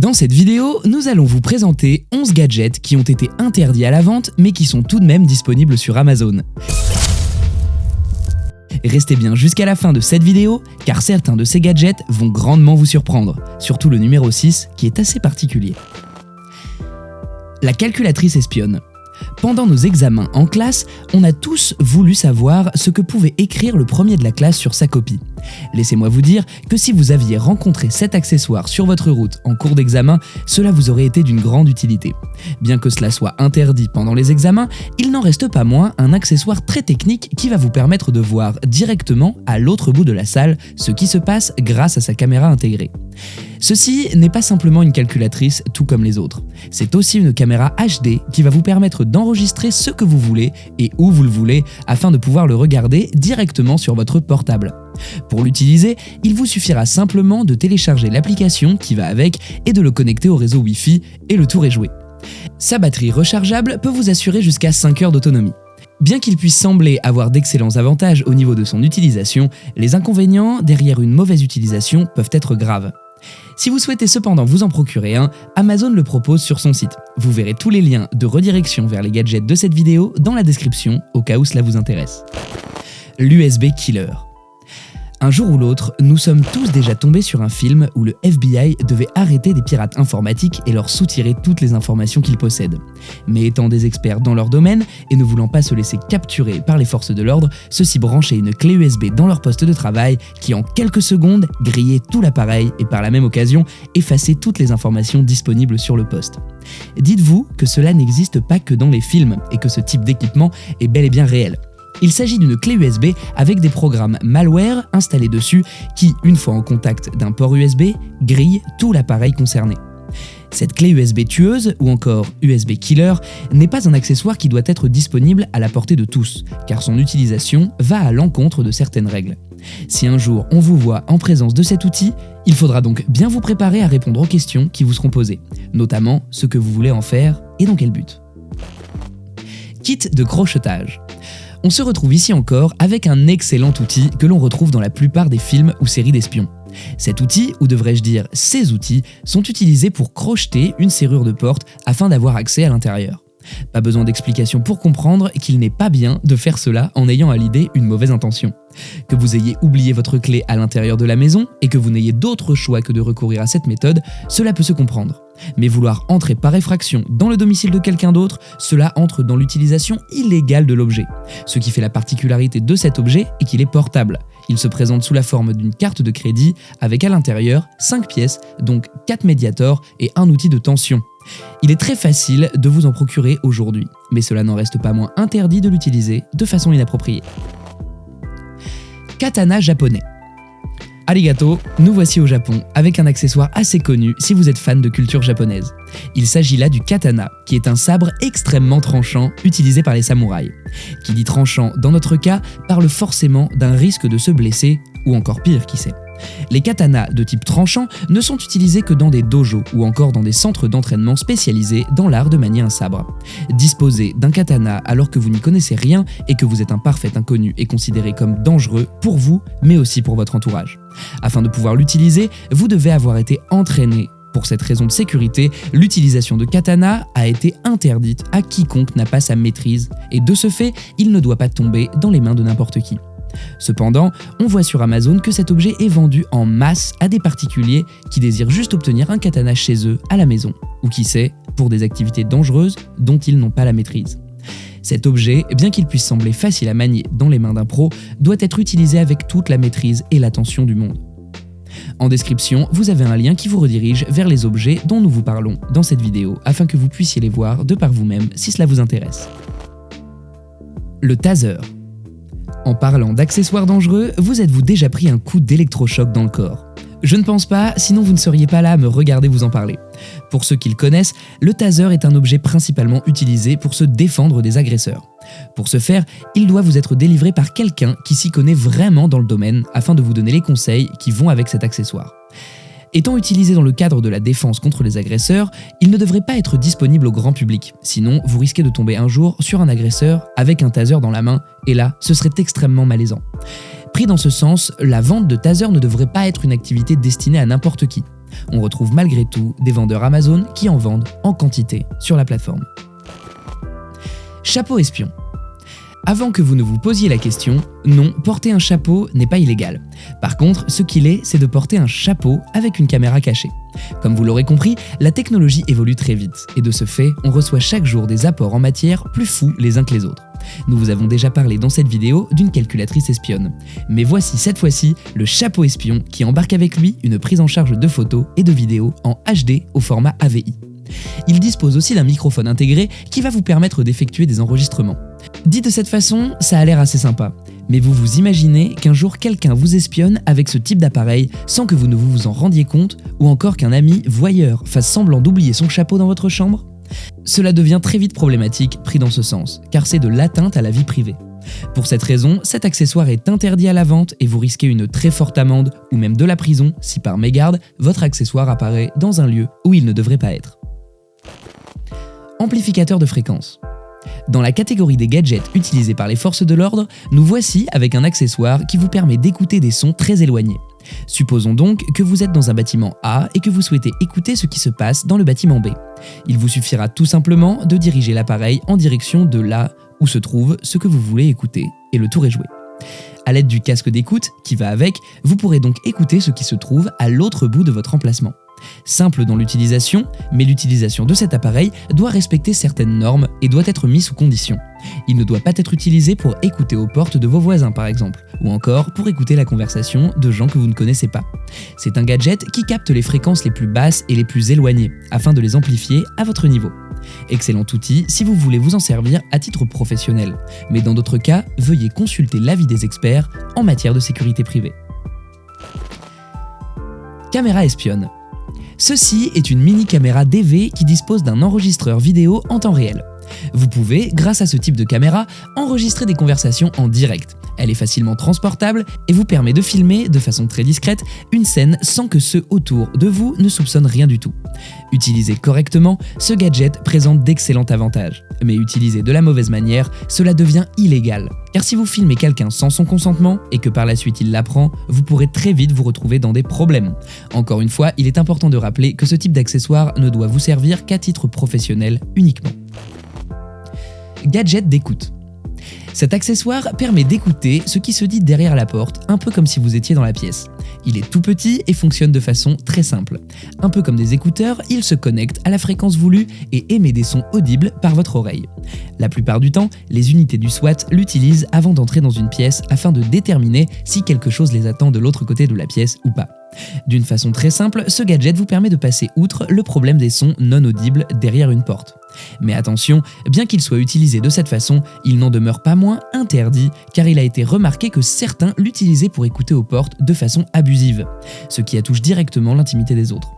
Dans cette vidéo, nous allons vous présenter 11 gadgets qui ont été interdits à la vente mais qui sont tout de même disponibles sur Amazon. Restez bien jusqu'à la fin de cette vidéo car certains de ces gadgets vont grandement vous surprendre, surtout le numéro 6 qui est assez particulier. La calculatrice espionne. Pendant nos examens en classe, on a tous voulu savoir ce que pouvait écrire le premier de la classe sur sa copie. Laissez-moi vous dire que si vous aviez rencontré cet accessoire sur votre route en cours d'examen, cela vous aurait été d'une grande utilité. Bien que cela soit interdit pendant les examens, il n'en reste pas moins un accessoire très technique qui va vous permettre de voir directement à l'autre bout de la salle ce qui se passe grâce à sa caméra intégrée. Ceci n'est pas simplement une calculatrice tout comme les autres, c'est aussi une caméra HD qui va vous permettre d'enregistrer ce que vous voulez et où vous le voulez afin de pouvoir le regarder directement sur votre portable. Pour l'utiliser, il vous suffira simplement de télécharger l'application qui va avec et de le connecter au réseau Wi-Fi et le tour est joué. Sa batterie rechargeable peut vous assurer jusqu'à 5 heures d'autonomie. Bien qu'il puisse sembler avoir d'excellents avantages au niveau de son utilisation, les inconvénients derrière une mauvaise utilisation peuvent être graves. Si vous souhaitez cependant vous en procurer un, Amazon le propose sur son site. Vous verrez tous les liens de redirection vers les gadgets de cette vidéo dans la description au cas où cela vous intéresse. L'USB Killer. Un jour ou l'autre, nous sommes tous déjà tombés sur un film où le FBI devait arrêter des pirates informatiques et leur soutirer toutes les informations qu'ils possèdent. Mais étant des experts dans leur domaine et ne voulant pas se laisser capturer par les forces de l'ordre, ceux-ci branchaient une clé USB dans leur poste de travail qui en quelques secondes grillait tout l'appareil et par la même occasion effaçait toutes les informations disponibles sur le poste. Dites-vous que cela n'existe pas que dans les films et que ce type d'équipement est bel et bien réel. Il s'agit d'une clé USB avec des programmes malware installés dessus qui, une fois en contact d'un port USB, grillent tout l'appareil concerné. Cette clé USB tueuse, ou encore USB Killer, n'est pas un accessoire qui doit être disponible à la portée de tous, car son utilisation va à l'encontre de certaines règles. Si un jour on vous voit en présence de cet outil, il faudra donc bien vous préparer à répondre aux questions qui vous seront posées, notamment ce que vous voulez en faire et dans quel but. Kit de crochetage. On se retrouve ici encore avec un excellent outil que l'on retrouve dans la plupart des films ou séries d'espions. Cet outil, ou devrais-je dire ces outils, sont utilisés pour crocheter une serrure de porte afin d'avoir accès à l'intérieur. Pas besoin d'explication pour comprendre qu'il n'est pas bien de faire cela en ayant à l'idée une mauvaise intention. Que vous ayez oublié votre clé à l'intérieur de la maison et que vous n'ayez d'autre choix que de recourir à cette méthode, cela peut se comprendre. Mais vouloir entrer par effraction dans le domicile de quelqu'un d'autre, cela entre dans l'utilisation illégale de l'objet. Ce qui fait la particularité de cet objet est qu'il est portable. Il se présente sous la forme d'une carte de crédit avec à l'intérieur 5 pièces, donc 4 médiators et un outil de tension. Il est très facile de vous en procurer aujourd'hui, mais cela n'en reste pas moins interdit de l'utiliser de façon inappropriée. Katana japonais. Arigato, nous voici au Japon avec un accessoire assez connu si vous êtes fan de culture japonaise. Il s'agit là du katana, qui est un sabre extrêmement tranchant utilisé par les samouraïs. Qui dit tranchant dans notre cas parle forcément d'un risque de se blesser, ou encore pire qui sait. Les katanas de type tranchant ne sont utilisés que dans des dojos ou encore dans des centres d'entraînement spécialisés dans l'art de manier un sabre. Disposer d'un katana alors que vous n'y connaissez rien et que vous êtes un parfait inconnu est considéré comme dangereux pour vous mais aussi pour votre entourage. Afin de pouvoir l'utiliser, vous devez avoir été entraîné. Pour cette raison de sécurité, l'utilisation de katana a été interdite à quiconque n'a pas sa maîtrise et de ce fait, il ne doit pas tomber dans les mains de n'importe qui. Cependant, on voit sur Amazon que cet objet est vendu en masse à des particuliers qui désirent juste obtenir un katana chez eux à la maison, ou qui sait, pour des activités dangereuses dont ils n'ont pas la maîtrise. Cet objet, bien qu'il puisse sembler facile à manier dans les mains d'un pro, doit être utilisé avec toute la maîtrise et l'attention du monde. En description, vous avez un lien qui vous redirige vers les objets dont nous vous parlons dans cette vidéo afin que vous puissiez les voir de par vous-même si cela vous intéresse. Le taser. En parlant d'accessoires dangereux, vous êtes-vous déjà pris un coup d'électrochoc dans le corps ? Je ne pense pas, sinon vous ne seriez pas là à me regarder vous en parler. Pour ceux qui le connaissent, le taser est un objet principalement utilisé pour se défendre des agresseurs. Pour ce faire, il doit vous être délivré par quelqu'un qui s'y connaît vraiment dans le domaine afin de vous donner les conseils qui vont avec cet accessoire. Étant utilisé dans le cadre de la défense contre les agresseurs, il ne devrait pas être disponible au grand public, sinon vous risquez de tomber un jour sur un agresseur avec un taser dans la main, et là, ce serait extrêmement malaisant. Pris dans ce sens, la vente de taser ne devrait pas être une activité destinée à n'importe qui. On retrouve malgré tout des vendeurs Amazon qui en vendent en quantité sur la plateforme. Chapeau espion. Avant que vous ne vous posiez la question, non, porter un chapeau n'est pas illégal. Par contre, ce qu'il est, c'est de porter un chapeau avec une caméra cachée. Comme vous l'aurez compris, la technologie évolue très vite, et de ce fait, on reçoit chaque jour des apports en matière plus fous les uns que les autres. Nous vous avons déjà parlé dans cette vidéo d'une calculatrice espionne. Mais voici cette fois-ci le chapeau espion qui embarque avec lui une prise en charge de photos et de vidéos en HD au format AVI. Il dispose aussi d'un microphone intégré qui va vous permettre d'effectuer des enregistrements. Dit de cette façon, ça a l'air assez sympa. Mais vous vous imaginez qu'un jour quelqu'un vous espionne avec ce type d'appareil sans que vous ne vous en rendiez compte, ou encore qu'un ami voyeur fasse semblant d'oublier son chapeau dans votre chambre ? Cela devient très vite problématique pris dans ce sens, car c'est de l'atteinte à la vie privée. Pour cette raison, cet accessoire est interdit à la vente et vous risquez une très forte amende ou même de la prison si par mégarde, votre accessoire apparaît dans un lieu où il ne devrait pas être. Amplificateur de fréquence. Dans la catégorie des gadgets utilisés par les forces de l'ordre, nous voici avec un accessoire qui vous permet d'écouter des sons très éloignés. Supposons donc que vous êtes dans un bâtiment A et que vous souhaitez écouter ce qui se passe dans le bâtiment B. Il vous suffira tout simplement de diriger l'appareil en direction de là où se trouve ce que vous voulez écouter, et le tour est joué. À l'aide du casque d'écoute qui va avec, vous pourrez donc écouter ce qui se trouve à l'autre bout de votre emplacement. Simple dans l'utilisation, mais l'utilisation de cet appareil doit respecter certaines normes et doit être mis sous condition. Il ne doit pas être utilisé pour écouter aux portes de vos voisins par exemple, ou encore pour écouter la conversation de gens que vous ne connaissez pas. C'est un gadget qui capte les fréquences les plus basses et les plus éloignées, afin de les amplifier à votre niveau. Excellent outil si vous voulez vous en servir à titre professionnel, mais dans d'autres cas, veuillez consulter l'avis des experts en matière de sécurité privée. Caméra espionne. Ceci est une mini caméra DV qui dispose d'un enregistreur vidéo en temps réel. Vous pouvez, grâce à ce type de caméra, enregistrer des conversations en direct. Elle est facilement transportable et vous permet de filmer, de façon très discrète, une scène sans que ceux autour de vous ne soupçonnent rien du tout. Utilisé correctement, ce gadget présente d'excellents avantages. Mais utilisé de la mauvaise manière, cela devient illégal. Car si vous filmez quelqu'un sans son consentement et que par la suite il l'apprend, vous pourrez très vite vous retrouver dans des problèmes. Encore une fois, il est important de rappeler que ce type d'accessoire ne doit vous servir qu'à titre professionnel uniquement. Gadget d'écoute. Cet accessoire permet d'écouter ce qui se dit derrière la porte, un peu comme si vous étiez dans la pièce. Il est tout petit et fonctionne de façon très simple. Un peu comme des écouteurs, il se connecte à la fréquence voulue et émet des sons audibles par votre oreille. La plupart du temps, les unités du SWAT l'utilisent avant d'entrer dans une pièce afin de déterminer si quelque chose les attend de l'autre côté de la pièce ou pas. D'une façon très simple, ce gadget vous permet de passer outre le problème des sons non audibles derrière une porte. Mais attention, bien qu'il soit utilisé de cette façon, il n'en demeure pas moins interdit, car il a été remarqué que certains l'utilisaient pour écouter aux portes de façon abusive, ce qui attouche directement l'intimité des autres.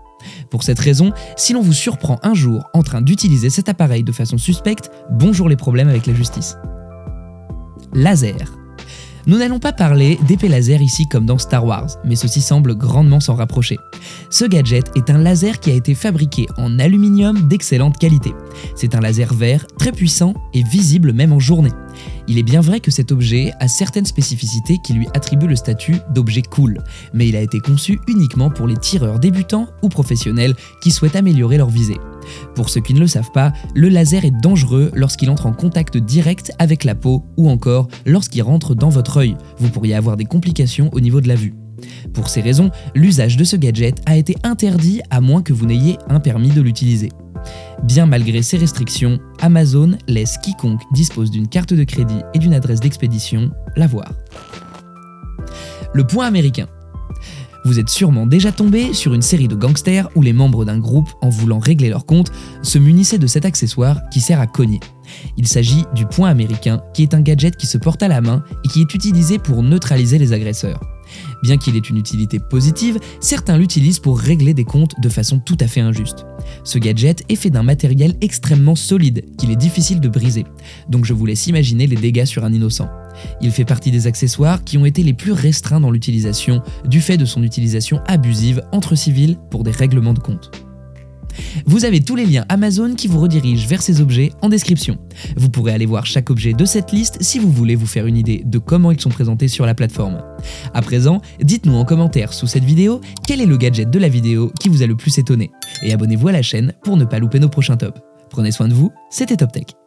Pour cette raison, si l'on vous surprend un jour en train d'utiliser cet appareil de façon suspecte, bonjour les problèmes avec la justice. Laser. Nous n'allons pas parler d'épée laser ici comme dans Star Wars, mais ceci semble grandement s'en rapprocher. Ce gadget est un laser qui a été fabriqué en aluminium d'excellente qualité. C'est un laser vert, très puissant et visible même en journée. Il est bien vrai que cet objet a certaines spécificités qui lui attribuent le statut d'objet cool, mais il a été conçu uniquement pour les tireurs débutants ou professionnels qui souhaitent améliorer leur visée. Pour ceux qui ne le savent pas, le laser est dangereux lorsqu'il entre en contact direct avec la peau ou encore lorsqu'il rentre dans votre œil. Vous pourriez avoir des complications au niveau de la vue. Pour ces raisons, l'usage de ce gadget a été interdit à moins que vous n'ayez un permis de l'utiliser. Bien malgré ces restrictions, Amazon laisse quiconque dispose d'une carte de crédit et d'une adresse d'expédition l'avoir. Le point américain. Vous êtes sûrement déjà tombé sur une série de gangsters où les membres d'un groupe, en voulant régler leur compte, se munissaient de cet accessoire qui sert à cogner. Il s'agit du point américain, qui est un gadget qui se porte à la main et qui est utilisé pour neutraliser les agresseurs. Bien qu'il ait une utilité positive, certains l'utilisent pour régler des comptes de façon tout à fait injuste. Ce gadget est fait d'un matériel extrêmement solide qu'il est difficile de briser, donc je vous laisse imaginer les dégâts sur un innocent. Il fait partie des accessoires qui ont été les plus restreints dans l'utilisation du fait de son utilisation abusive entre civils pour des règlements de compte. Vous avez tous les liens Amazon qui vous redirigent vers ces objets en description. Vous pourrez aller voir chaque objet de cette liste si vous voulez vous faire une idée de comment ils sont présentés sur la plateforme. À présent, dites-nous en commentaire sous cette vidéo quel est le gadget de la vidéo qui vous a le plus étonné. Et abonnez-vous à la chaîne pour ne pas louper nos prochains tops. Prenez soin de vous, c'était TopTech.